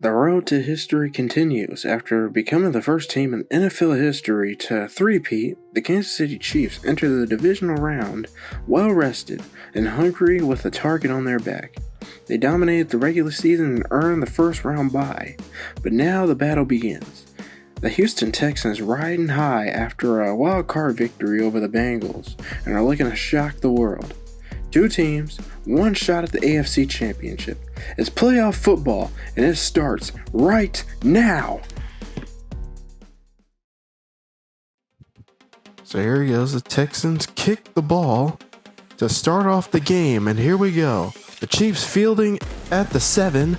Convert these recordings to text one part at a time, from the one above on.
The road to history continues. After becoming the first team in NFL history to three-peat, the Kansas City Chiefs enter the divisional round well-rested and hungry with a target on their back. They dominated the regular season and earned the first-round bye, but now the battle begins. The Houston Texans riding high after a wild-card victory over the Bengals and are looking to shock the world. Two teams, one shot at the AFC Championship. It's playoff football, and it starts right now. So here he goes. The Texans kick the ball to start off the game, and here we go. The Chiefs fielding at the 7,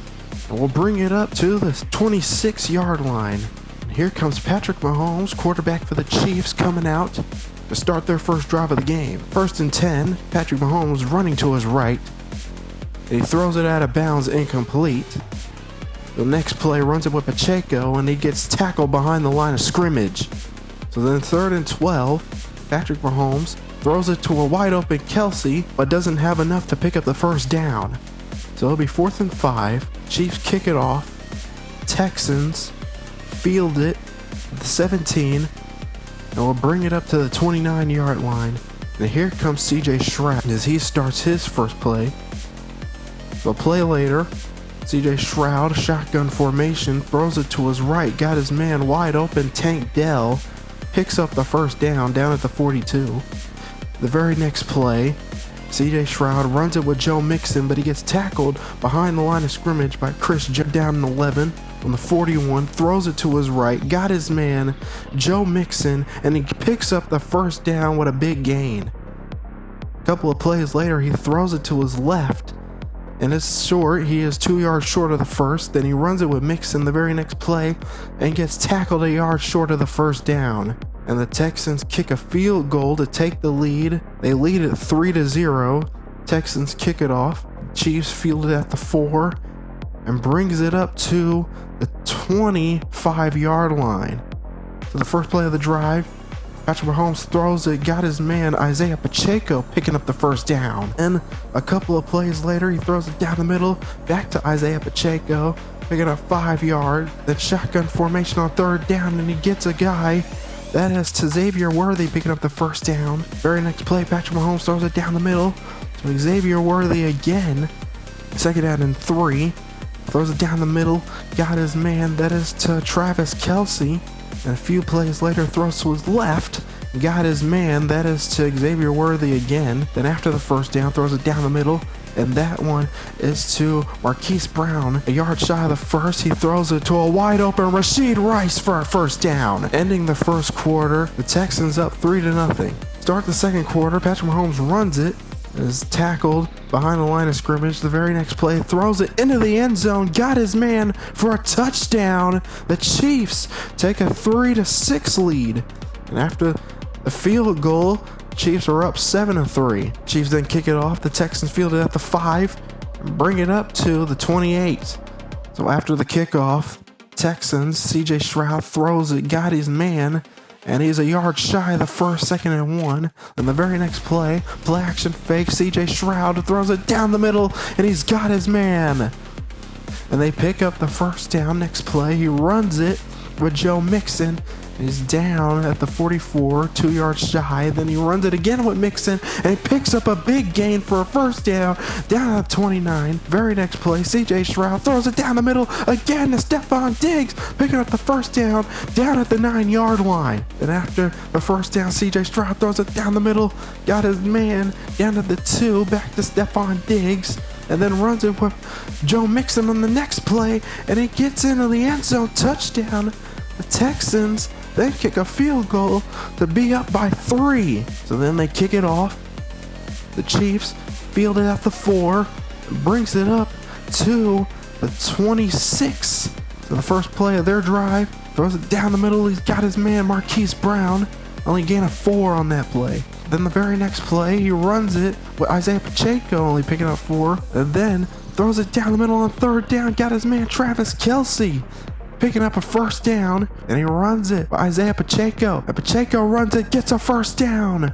and we'll bring it up to the 26-yard line. And here comes Patrick Mahomes, quarterback for the Chiefs, coming out to start their first drive of the game. 1st and 10, Patrick Mahomes running to his right. And he throws it out of bounds, incomplete. The next play runs it with Pacheco, and he gets tackled behind the line of scrimmage. So then 3rd and 12, Patrick Mahomes throws it to a wide open Kelsey, but doesn't have enough to pick up the first down. So it'll be 4th and 5. Chiefs kick it off. Texans field it at the 17. And we'll bring it up to the 29-yard line. And here comes CJ Stroud as he starts his first play. A play later, CJ Stroud, shotgun formation, throws it to his right, got his man wide open. Tank Dell picks up the first down at the 42. The very next play, CJ Stroud runs it with Joe Mixon, but he gets tackled behind the line of scrimmage by Chris Jones down in 11. On the 41, throws it to his right, got his man, Joe Mixon, and he picks up the first down with a big gain. A couple of plays later, he throws it to his left, and it's short. He is 2 yards short of the first. Then he runs it with Mixon the very next play and gets tackled a yard short of the first down. And the Texans kick a field goal to take the lead. They lead it 3-0. Texans kick it off. Chiefs field it at the 4 and brings it up to the 25-yard line. So the first play of the drive, Patrick Mahomes throws it, got his man Isaiah Pacheco picking up the first down. And a couple of plays later, he throws it down the middle, back to Isaiah Pacheco, picking up 5 yards. Then shotgun formation on 3rd down, and he gets a guy. That is to Xavier Worthy picking up the first down. Very next play, Patrick Mahomes throws it down the middle to Xavier Worthy again. 2nd down and 3. Throws it down the middle, got his man, that is to Travis Kelsey. And a few plays later, throws to his left, got his man, that is to Xavier Worthy again. Then after the first down, throws it down the middle, and that one is to Marquise Brown. A yard shy of the first, he throws it to a wide open Rashid Rice for a first down. Ending the first quarter, the Texans up 3-0. Start the second quarter, Patrick Mahomes runs it, is tackled behind the line of scrimmage. The very next play, throws it into the end zone, got his man for a touchdown. The Chiefs take a 3-6 lead. And after the field goal, Chiefs are up 7-3. Chiefs then kick it off. The Texans field it at the 5 and bring it up to the 28. So after the kickoff, Texans, CJ Stroud throws it, got his man, and he's a yard shy of the first, 2nd and 1. And the very next play action fake, CJ Stroud throws it down the middle, and he's got his man. And they pick up the first down. Next play, he runs it with Joe Mixon. He's down at the 44, 2 yards shy. Then he runs it again with Mixon, and he picks up a big gain for a first down at the 29. Very next play, CJ Stroud throws it down the middle again to Stephon Diggs, picking up the first down at the 9-yard line. Then after the first down, CJ Stroud throws it down the middle, got his man down at the 2, back to Stephon Diggs, and then runs it with Joe Mixon on the next play, and he gets into the end zone, touchdown. The Texans then kick a field goal to be up by 3. So then they kick it off. The Chiefs field it at the 4 and brings it up to the 26. So the first play of their drive, throws it down the middle. He's got his man Marquise Brown. Only gain of 4 on that play. Then the very next play, he runs it with Isaiah Pacheco only picking up 4. And then throws it down the middle on 3rd down. Got his man Travis Kelsey picking up a first down, and he runs it by Isaiah Pacheco. And Pacheco runs it, gets a first down.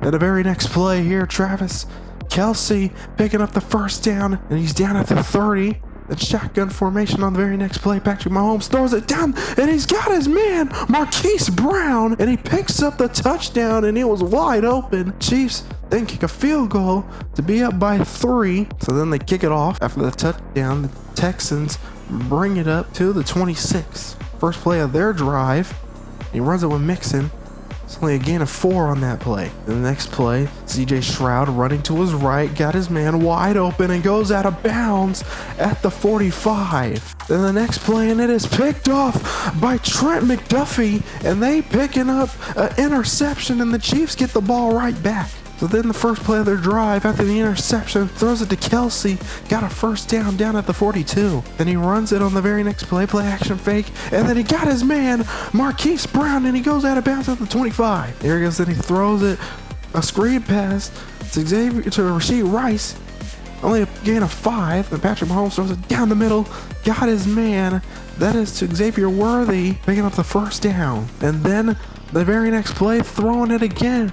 Then the very next play here, Travis Kelsey picking up the first down, and he's down at the 30. The shotgun formation on the very next play. Patrick Mahomes throws it down, and he's got his man, Marquise Brown, and he picks up the touchdown, and it was wide open. Chiefs then kick a field goal to be up by 3. So then they kick it off. After the touchdown, the Texans bring it up to the 26. First play of their drive. He runs it with Mixon. It's only a gain of 4 on that play. The next play, CJ Stroud running to his right, got his man wide open and goes out of bounds at the 45. Then the next play, and it is picked off by Trent McDuffie, and they picking up an interception, and the Chiefs get the ball right back. So then the first play of their drive, after the interception, throws it to Kelsey, got a first down at the 42. Then he runs it on the very next play action fake, and then he got his man, Marquise Brown, and he goes out of bounds at the 25. There he goes, then he throws it, a screen pass to Rashee Rice, only a gain of 5, and Patrick Mahomes throws it down the middle, got his man, that is to Xavier Worthy, picking up the first down. And then the very next play, throwing it again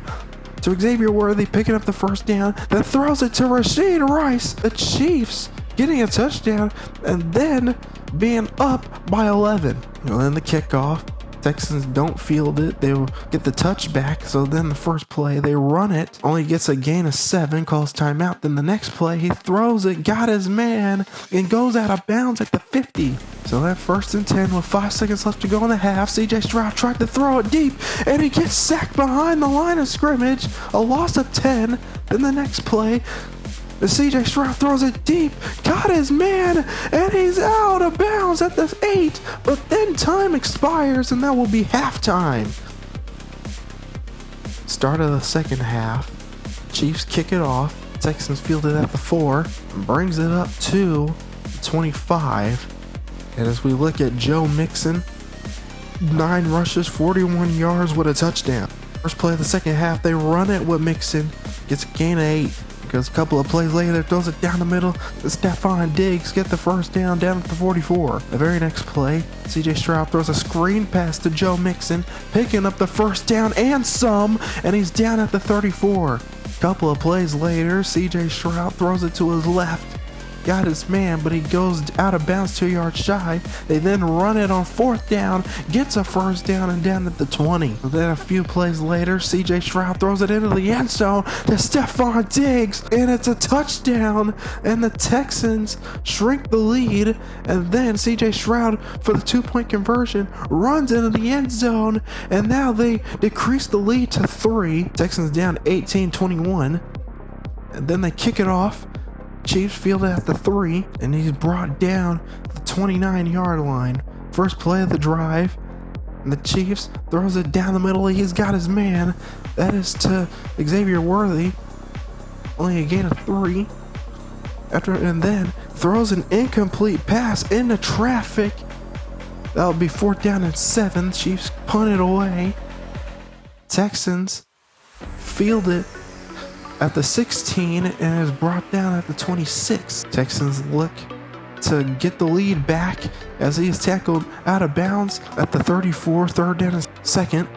to Xavier Worthy, picking up the first down, then throws it to Rashee Rice. The Chiefs getting a touchdown and then being up by 11. And then the kickoff, Texans don't field it. They get the touchback. So then the first play, they run it. Only gets a gain of 7, calls timeout. Then the next play, he throws it, got his man, and goes out of bounds at the 50. So that 1st and 10 with 5 seconds left to go in the half. CJ Stroud tried to throw it deep, and he gets sacked behind the line of scrimmage. A loss of 10. Then the next play, the CJ Stroud throws it deep, got his man, and he's out of bounds at the 8. But then time expires, and that will be halftime. Start of the second half. Chiefs kick it off. Texans field it at the 4, and brings it up to 25. And as we look at Joe Mixon, 9 rushes, 41 yards with a touchdown. First play of the second half, they run it with Mixon, gets a gain of 8. Because a couple of plays later, throws it down the middle. Stephon Diggs get the first down at the 44. The very next play, CJ Stroud throws a screen pass to Joe Mixon, picking up the first down and some, and he's down at the 34. Couple of plays later, CJ Stroud throws it to his left. Got his man, but he goes out of bounds 2 yards shy. They then run it on 4th down, gets a first down and down at the 20. And then a few plays later, CJ Stroud throws it into the end zone to Stephon Diggs, and it's a touchdown. And the Texans shrink the lead, and then CJ Stroud, for the 2-point conversion, runs into the end zone, and now they decrease the lead to 3. Texans down 18-21, and then they kick it off. Chiefs field it at the 3, and he's brought down the 29-yard line. First play of the drive, and the Chiefs throws it down the middle. He's got his man. That is to Xavier Worthy. Only a gain of 3. And then throws an incomplete pass into traffic. That'll be 4th down and 7. Chiefs punt it away. Texans field it at the 16 and is brought down at the 26. Texans look to get the lead back as he is tackled out of bounds at the 34, 3rd down and 2nd.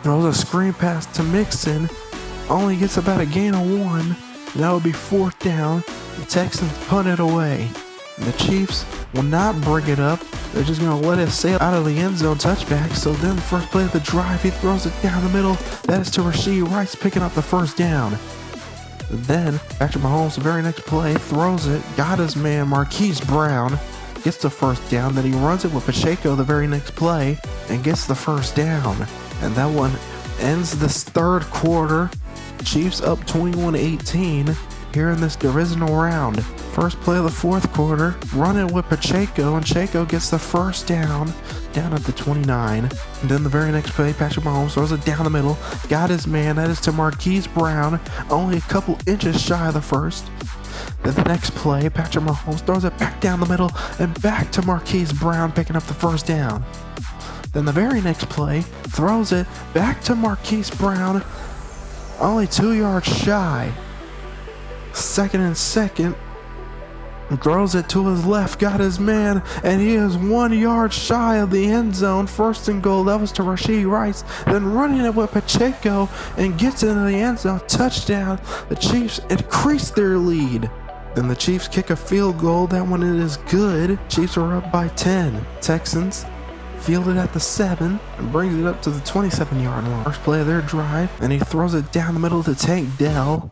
Throws a screen pass to Mixon, only gets about a gain of 1, and that will be 4th down. The Texans punt it away. And the Chiefs will not bring it up. They're just going to let it sail out of the end zone touchback. So then the first play of the drive, he throws it down the middle. That is to Rashee Rice, picking up the first down. And then Patrick Mahomes, the very next play, throws it, got his man Marquise Brown, gets the first down. Then he runs it with Pacheco the very next play and gets the first down. And that one ends this 3rd quarter. Chiefs up 21-18 here in this divisional round. First play of the 4th quarter, run it with Pacheco, and Pacheco gets the first down at the 29. And then the very next play, Patrick Mahomes throws it down the middle, got his man, that is to Marquise Brown, only a couple inches shy of the first. Then the next play, Patrick Mahomes throws it back down the middle and back to Marquise Brown, picking up the first down. Then the very next play, throws it back to Marquise Brown, only 2 yards shy. 2nd and 2nd. Throws it to his left, got his man, and he is 1 yard shy of the end zone. 1st and goal, that was to Rashee Rice. Then running it with Pacheco and gets into the end zone. Touchdown. The Chiefs increase their lead. Then the Chiefs kick a field goal. That one it is good. Chiefs are up by 10. Texans field it at the 7 and brings it up to the 27-yard line. First play of their drive, and he throws it down the middle to Tank Dell.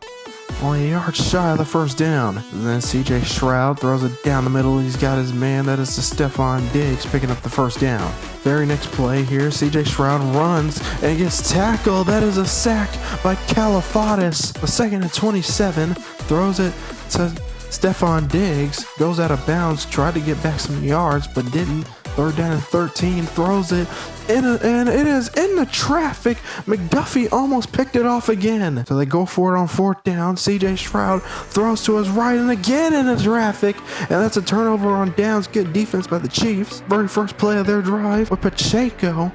Only a yard shy of the first down. And then CJ Stroud throws it down the middle. He's got his man. That is to Stephon Diggs picking up the first down. Very next play here, CJ Stroud runs and gets tackled. That is a sack by Kalifatis. A second and 27. Throws it to Stephon Diggs. Goes out of bounds. Tried to get back some yards, but didn't. Third down and 13, throws it, and it is in the traffic. McDuffie almost picked it off again. So they go for it on fourth down. CJ Stroud throws to his right and again in the traffic. And that's a turnover on downs. Good defense by the Chiefs. Very first play of their drive with Pacheco.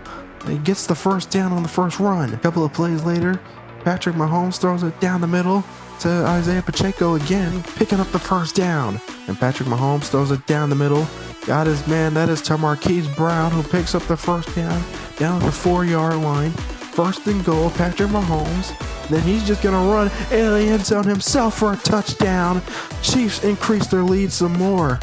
He gets the first down on the first run. A couple of plays later, Patrick Mahomes throws it down the middle to Isaiah Pacheco again, picking up the first down. And Patrick Mahomes throws it down the middle. Got his man, that is to Marquise Brown, who picks up the first down at the 4-yard line. First and goal, Patrick Mahomes. Then he's just going to run in the end zone himself for a touchdown. Chiefs increase their lead some more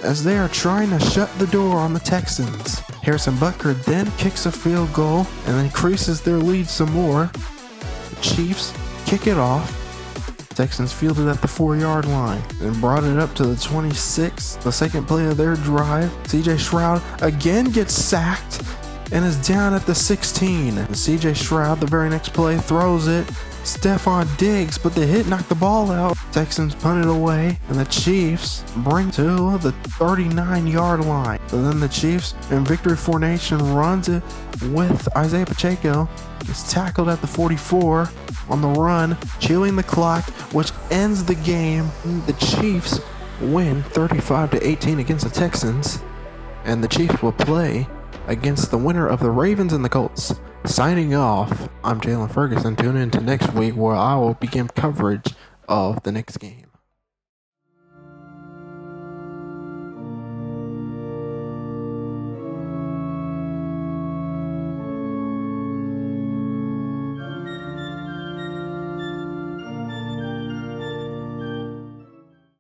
as they are trying to shut the door on the Texans. Harrison Butker then kicks a field goal and increases their lead some more. The Chiefs kick it off. Texans fielded at the 4-yard line and brought it up to the 26. The second play of their drive, CJ Stroud again gets sacked and is down at the 16. And CJ Stroud, the very next play, throws it. Stephon Diggs, but the hit knocked the ball out. Texans punt it away, and the Chiefs bring to the 39-yard line. So then the Chiefs in victory formation runs it with Isaiah Pacheco. Gets tackled at the 44 on the run, chewing the clock, which ends the game. The Chiefs win 35-18 against the Texans, and the Chiefs will play against the winner of the Ravens and the Colts. Signing off, I'm Jalen Ferguson. Tune in to next week where I will begin coverage of the next game.